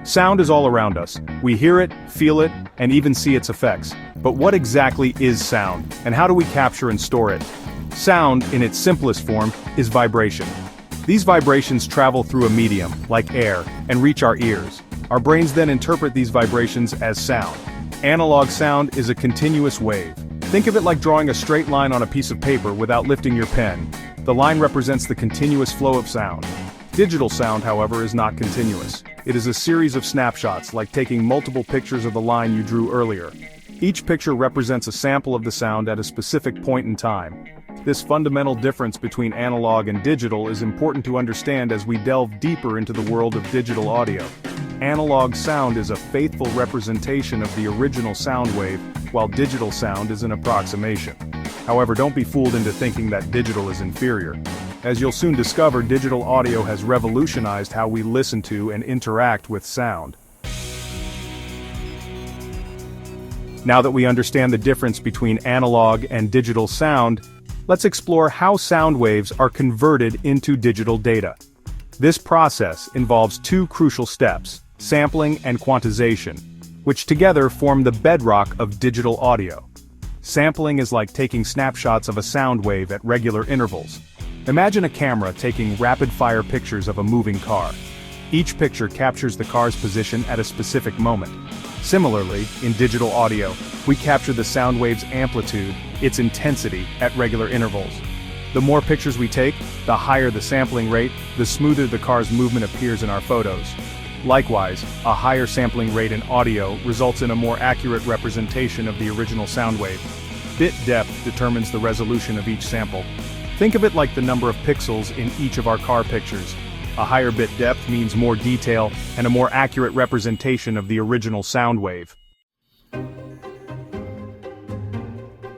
Sound is all around us. We hear it, feel it, and even see its effects. But what exactly is sound, and how do we capture and store it? Sound, in its simplest form, is vibration. These vibrations travel through a medium, like air, and reach our ears. Our brains then interpret these vibrations as sound. Analog sound is a continuous wave. Think of it like drawing a straight line on a piece of paper without lifting your pen. The line represents the continuous flow of sound. Digital sound, however, is not continuous. It is a series of snapshots, like taking multiple pictures of the line you drew earlier. Each picture represents a sample of the sound at a specific point in time. This fundamental difference between analog and digital is important to understand as we delve deeper into the world of digital audio. Analog sound is a faithful representation of the original sound wave, while digital sound is an approximation. However, don't be fooled into thinking that digital is inferior. As you'll soon discover, digital audio has revolutionized how we listen to and interact with sound. Now that we understand the difference between analog and digital sound, let's explore how sound waves are converted into digital data. This process involves two crucial steps, sampling and quantization, which together form the bedrock of digital audio. Sampling is like taking snapshots of a sound wave at regular intervals. Imagine a camera taking rapid-fire pictures of a moving car. Each picture captures the car's position at a specific moment. Similarly, in digital audio, we capture the sound wave's amplitude, its intensity, at regular intervals. The more pictures we take, the higher the sampling rate, the smoother the car's movement appears in our photos. Likewise, a higher sampling rate in audio results in a more accurate representation of the original sound wave. Bit depth determines the resolution of each sample. Think of it like the number of pixels in each of our car pictures. A higher bit depth means more detail and a more accurate representation of the original sound wave.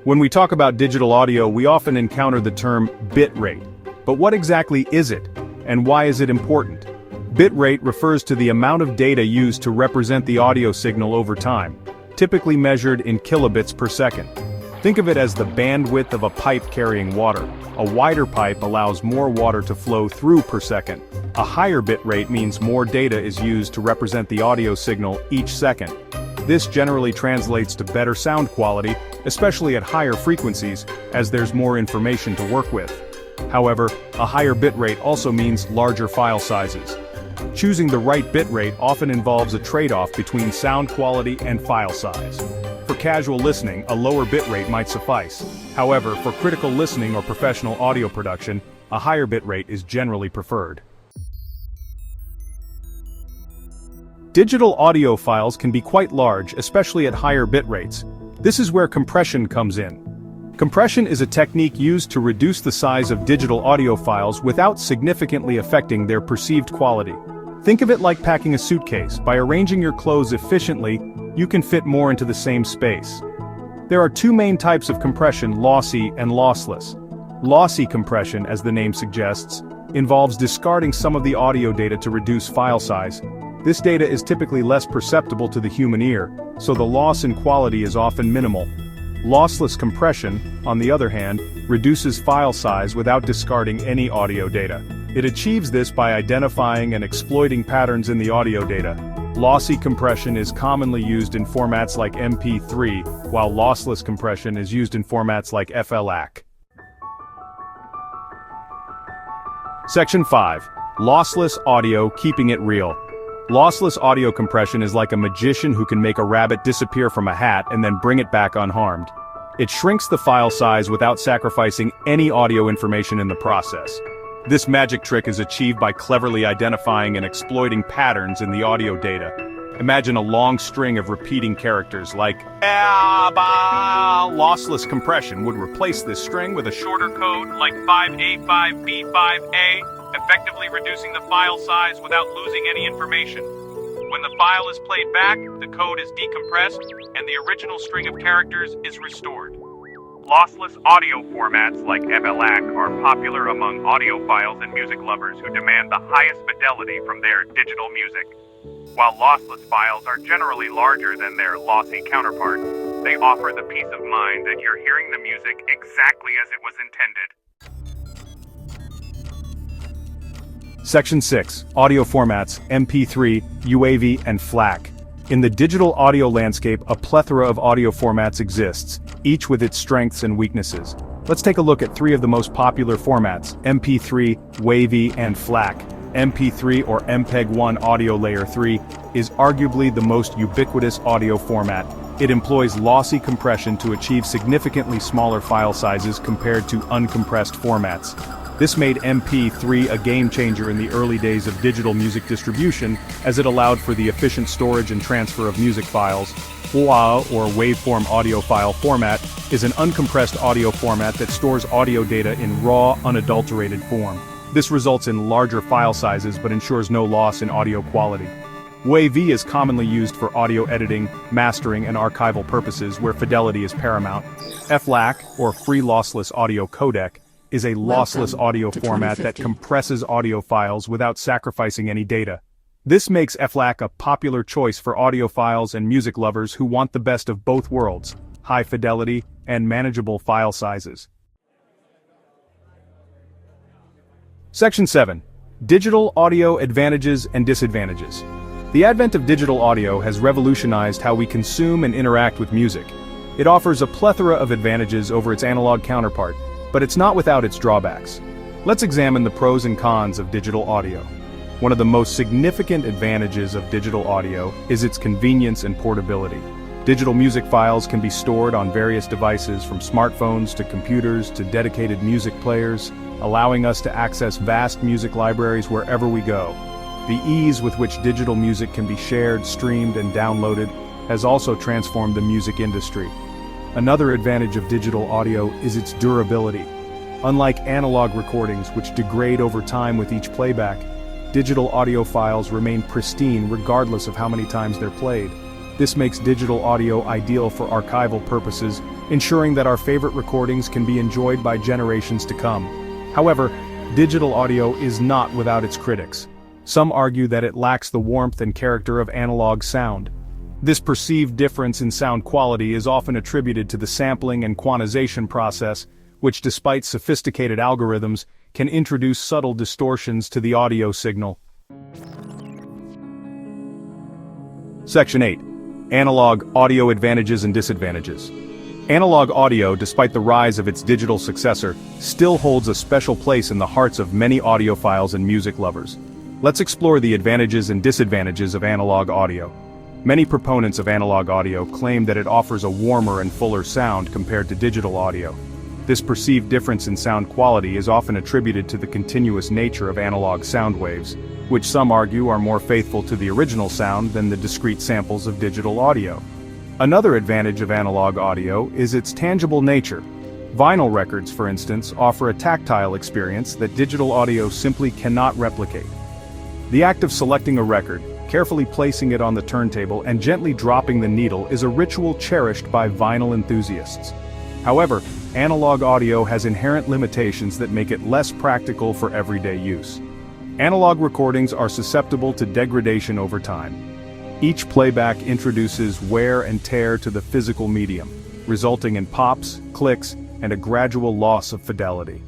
When we talk about digital audio, we often encounter the term bit rate. But what exactly is it, and why is it important? Bit rate refers to the amount of data used to represent the audio signal over time, typically measured in kilobits per second. Think of it as the bandwidth of a pipe carrying water. A wider pipe allows more water to flow through per second. A higher bit rate means more data is used to represent the audio signal each second. This generally translates to better sound quality, especially at higher frequencies, as there's more information to work with. However, a higher bit rate also means larger file sizes. Choosing the right bit rate often involves a trade-off between sound quality and file size. For casual listening, a lower bit rate might suffice. However, for critical listening or professional audio production, a higher bit rate is generally preferred. Digital audio files can be quite large, especially at higher bit rates. This is where compression comes in. Compression is a technique used to reduce the size of digital audio files without significantly affecting their perceived quality. Think of it like packing a suitcase. By arranging your clothes efficiently, you can fit more into the same space. There are two main types of compression, lossy and lossless. Lossy compression, as the name suggests, involves discarding some of the audio data to reduce file size. This data is typically less perceptible to the human ear, so the loss in quality is often minimal. Lossless compression, on the other hand, reduces file size without discarding any audio data. It achieves this by identifying and exploiting patterns in the audio data. Lossy compression is commonly used in formats like MP3, while lossless compression is used in formats like FLAC. Section 5. Lossless audio, keeping it real. Lossless audio compression is like a magician who can make a rabbit disappear from a hat and then bring it back unharmed. It shrinks the file size without sacrificing any audio information in the process. This magic trick is achieved by cleverly identifying and exploiting patterns in the audio data. Imagine a long string of repeating characters like "ah-ba." Lossless compression would replace this string with a shorter code like 5A5B5A, effectively reducing the file size without losing any information. When the file is played back, the code is decompressed, and the original string of characters is restored. Lossless audio formats like FLAC are popular among audiophiles and music lovers who demand the highest fidelity from their digital music. While lossless files are generally larger than their lossy counterparts, they offer the peace of mind that you're hearing the music exactly as it was intended. Section 6. Audio formats, MP3, UAV, and FLAC. In the digital audio landscape, a plethora of audio formats exists, each with its strengths and weaknesses. Let's take a look at three of the most popular formats: MP3, WAV, and FLAC. MP3 or MPEG-1 Audio Layer 3 is arguably the most ubiquitous audio format. It employs lossy compression to achieve significantly smaller file sizes compared to uncompressed formats. This made MP3 a game-changer in the early days of digital music distribution, as it allowed for the efficient storage and transfer of music files. WAV, or waveform audio file format, is an uncompressed audio format that stores audio data in raw, unadulterated form. This results in larger file sizes but ensures no loss in audio quality. WAV is commonly used for audio editing, mastering, and archival purposes where fidelity is paramount. FLAC, or Free Lossless Audio Codec, is a lossless audio format that compresses audio files without sacrificing any data. This makes FLAC a popular choice for audiophiles and music lovers who want the best of both worlds: high fidelity and manageable file sizes. Section 7. Digital audio advantages and disadvantages. The advent of digital audio has revolutionized how we consume and interact with music. It offers a plethora of advantages over its analog counterpart, but it's not without its drawbacks. Let's examine the pros and cons of digital audio. One of the most significant advantages of digital audio is its convenience and portability. Digital music files can be stored on various devices, from smartphones to computers to dedicated music players, allowing us to access vast music libraries wherever we go. The ease with which digital music can be shared, streamed, and downloaded has also transformed the music industry. Another advantage of digital audio is its durability. Unlike analog recordings, which degrade over time with each playback, digital audio files remain pristine regardless of how many times they're played. This makes digital audio ideal for archival purposes, ensuring that our favorite recordings can be enjoyed by generations to come. However, digital audio is not without its critics. Some argue that it lacks the warmth and character of analog sound. This perceived difference in sound quality is often attributed to the sampling and quantization process, which, despite sophisticated algorithms, can introduce subtle distortions to the audio signal. Section 8. Analog audio advantages and disadvantages. Analog audio, despite the rise of its digital successor, still holds a special place in the hearts of many audiophiles and music lovers. Let's explore the advantages and disadvantages of analog audio. Many proponents of analog audio claim that it offers a warmer and fuller sound compared to digital audio. This perceived difference in sound quality is often attributed to the continuous nature of analog sound waves, which some argue are more faithful to the original sound than the discrete samples of digital audio. Another advantage of analog audio is its tangible nature. Vinyl records, for instance, offer a tactile experience that digital audio simply cannot replicate. The act of selecting a record, carefully placing it on the turntable, and gently dropping the needle is a ritual cherished by vinyl enthusiasts. However, analog audio has inherent limitations that make it less practical for everyday use. Analog recordings are susceptible to degradation over time. Each playback introduces wear and tear to the physical medium, resulting in pops, clicks, and a gradual loss of fidelity.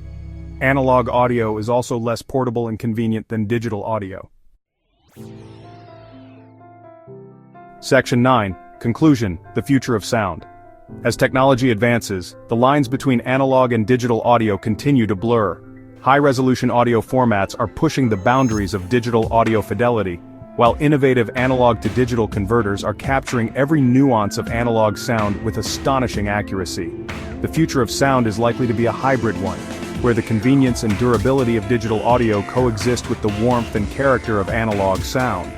Analog audio is also less portable and convenient than digital audio. Section 9. Conclusion: the future of sound. As technology advances, the lines between analog and digital audio continue to blur. High-resolution audio formats are pushing the boundaries of digital audio fidelity, while innovative analog-to-digital converters are capturing every nuance of analog sound with astonishing accuracy. The future of sound is likely to be a hybrid one, where the convenience and durability of digital audio coexist with the warmth and character of analog sound.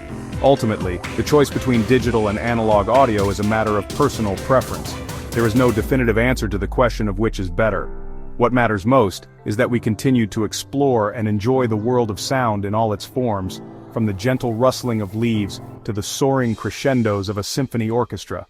Ultimately, the choice between digital and analog audio is a matter of personal preference. There is no definitive answer to the question of which is better. What matters most is that we continue to explore and enjoy the world of sound in all its forms, from the gentle rustling of leaves to the soaring crescendos of a symphony orchestra.